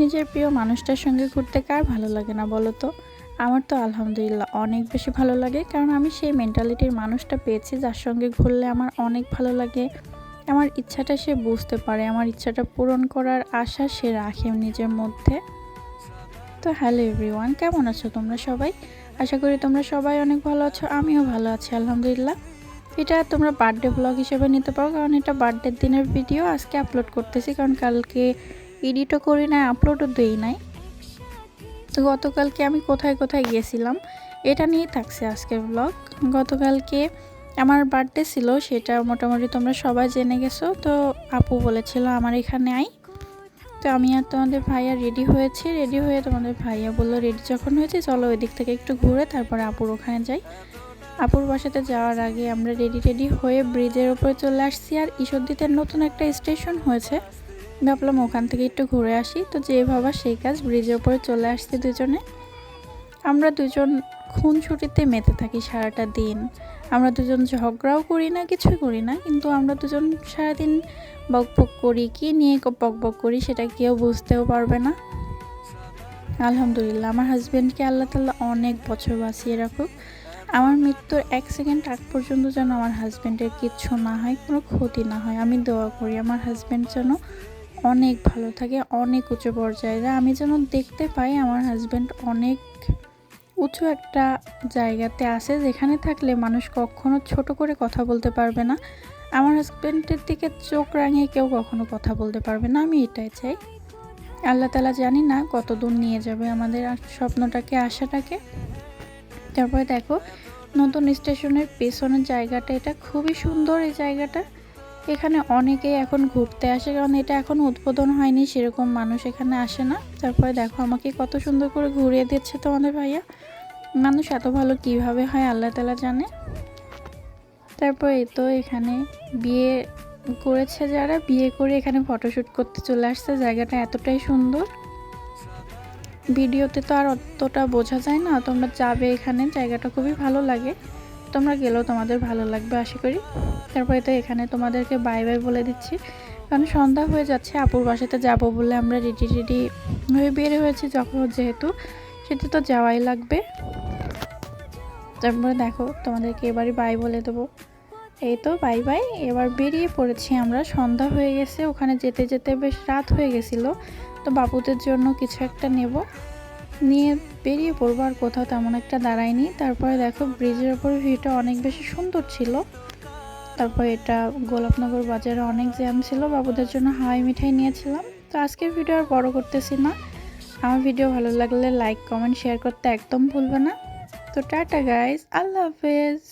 নিজের প্রিয় মানুষটার সঙ্গে ঘুরতে কার ভালো লাগে না বলো তো? আমার তো আলহামদুলিল্লাহ অনেক বেশি ভালো লাগে, কারণ আমি সেই মেন্টালিটির মানুষটা পেয়েছি যার সঙ্গে ঘুরলে আমার অনেক ভালো লাগে। আমার ইচ্ছাটা সে বুঝতে পারে, আমার ইচ্ছাটা পূরণ করার আশা সে রাখে নিজের মধ্যে। তো হ্যালো এভরিওয়ান, কেমন আছো তোমরা সবাই? আশা করি তোমরা সবাই অনেক ভালো আছো, আমিও ভালো আছি আলহামদুলিল্লাহ। এটা তোমরা বার্থডে ব্লগ হিসেবে নিতে পারো, কারণ এটা বার্থডের দিনের ভিডিও আজকে আপলোড করতেছি, কারণ কালকে এডিটও করি নাই, আপলোডও দেই নাই। তো গতকালকে আমি কোথায় কোথায় গিয়েছিলাম এটা নিয়েই থাকছে আজকের ব্লগ। গতকালকে আমার বার্থডে ছিল, সেটা মোটামুটি তোমরা সবাই জেনে গেছো। তো আপু বলেছিল আমার এখানে আই, তো আমি আর তোমাদের ভাইয়া রেডি হয়েছি। রেডি হয়ে তোমাদের ভাইয়া বললো রেডি যখন হয়েছে চলো ওই দিক থেকে একটু ঘুরে তারপরে আপুর ওখানে যাই। আপুর বাসাতে যাওয়ার আগে আমরা রেডি হয়ে ব্রিজের উপরে চলে আসছি। আর ঈশ্বরদীতে নতুন একটা স্টেশন হয়েছে, ভাবলাম ওখান থেকে একটু ঘুরে আসি। তো যে ভাবা সেই কাজ, ব্রিজের উপরে চলে আসছি দুজনে। আমরা দুজন খুনসুটিতে মেতে থাকি সারাটা দিন। আমরা দুজন ঝগড়াও করি না, কিছুই করি না, কিন্তু আমরা দুজন সারাদিন বকবক করি। কি নিয়ে বকবক করি সেটা কেউ বুঝতেও পারবে না। আলহামদুলিল্লাহ আমার হাজব্যান্ডকে আল্লাহ তাআলা অনেক বছর বাঁচিয়ে রাখুক। আমার মৃত্যুর 1 সেকেন্ড আগ পর্যন্ত যেন আমার হাজব্যান্ডের কিচ্ছু না হয়, কোনো ক্ষতি না হয়, আমি দোয়া করি আমার হাজব্যান্ড যেন অনেক ভালো থাকে, অনেক উঁচু পর্যায়ে যায়। আমি যেন দেখতে পাই আমার হাজব্যান্ড অনেক উঁচু একটা জায়গাতে আছে, যেখানে থাকলে মানুষ কখনো ছোট করে কথা বলতে পারবে না। আমার হাজব্যান্ডের দিকে চোখ রাঙিয়ে কেউ কখনো কথা বলতে পারবে না, আমি এটাই চাই। আল্লাহ তাআলা জানি না কত দূর নিয়ে যাবে আমাদের স্বপ্নটাকে, আশাটাকে। তারপরে দেখো নতুন স্টেশনের পেছনের জায়গাটা, এটা খুবই সুন্দর এই জায়গাটা। এখানে অনেকেই এখন ঘুরতে আসে, কারণ এটা এখন উদ্বোধন হয়নি, সেরকম মানুষ এখানে আসে না। তারপরে দেখো আমাকে কত সুন্দর করে ঘুরিয়ে দিচ্ছে তোমাদের ভাইয়া। মানুষ এত ভালো কিভাবে হয় আল্লাহ তাআলা জানে। তারপর এই তো এখানে বিয়ে করেছে যারা, বিয়ে করে এখানে ফটোশ্যুট করতে চলে আসছে। জায়গাটা এতটাই সুন্দর, ভিডিওতে তো আর অতটা বোঝা যায় না। তোমরা যাবে এখানে, জায়গাটা খুবই ভালো লাগে, তোমরা গেলেও তোমাদের ভালো লাগবে আশা করি। তারপরে তো এখানে তোমাদেরকে বাই বাই বলে দিচ্ছি, কারণ সন্ধ্যা হয়ে যাচ্ছে। আপুর বাসাতে যাব বলে আমরা রেডি হয়ে বের হয়েছি, যখন যেহেতু সেটা তো যাওয়াই লাগবে। তারপরে দেখো তোমাদেরকে এবারে বাই বলে দেবো। এই তো বাই বাই, এবার বেরিয়ে পড়েছি আমরা। সন্ধ্যা হয়ে গেছে, ওখানে যেতে যেতে বেশ রাত হয়ে গেছিলো। তো বাবুদের জন্য কিছু একটা নেব, নিয়ে বেরিয়ে পড়বো। আর কোথাও তেমন একটা দাঁড়ায়নি। তারপরে দেখো ব্রিজের ওপর ভিউটা অনেক বেশি সুন্দর ছিল। তারপর এটা গোলাপনগর বাজারে অনেক জ্যাম ছিল, বাবুদের জন্য হাওয়াই মিঠাই নিয়েছিলাম। তো আজকের ভিডিও আর বড় করতেছি না। আমার ভিডিও ভালো লাগলে লাইক কমেন্ট শেয়ার করতে একদম ভুলবে না। তো টাটা গাইস, আল্লাহ হাফেজ।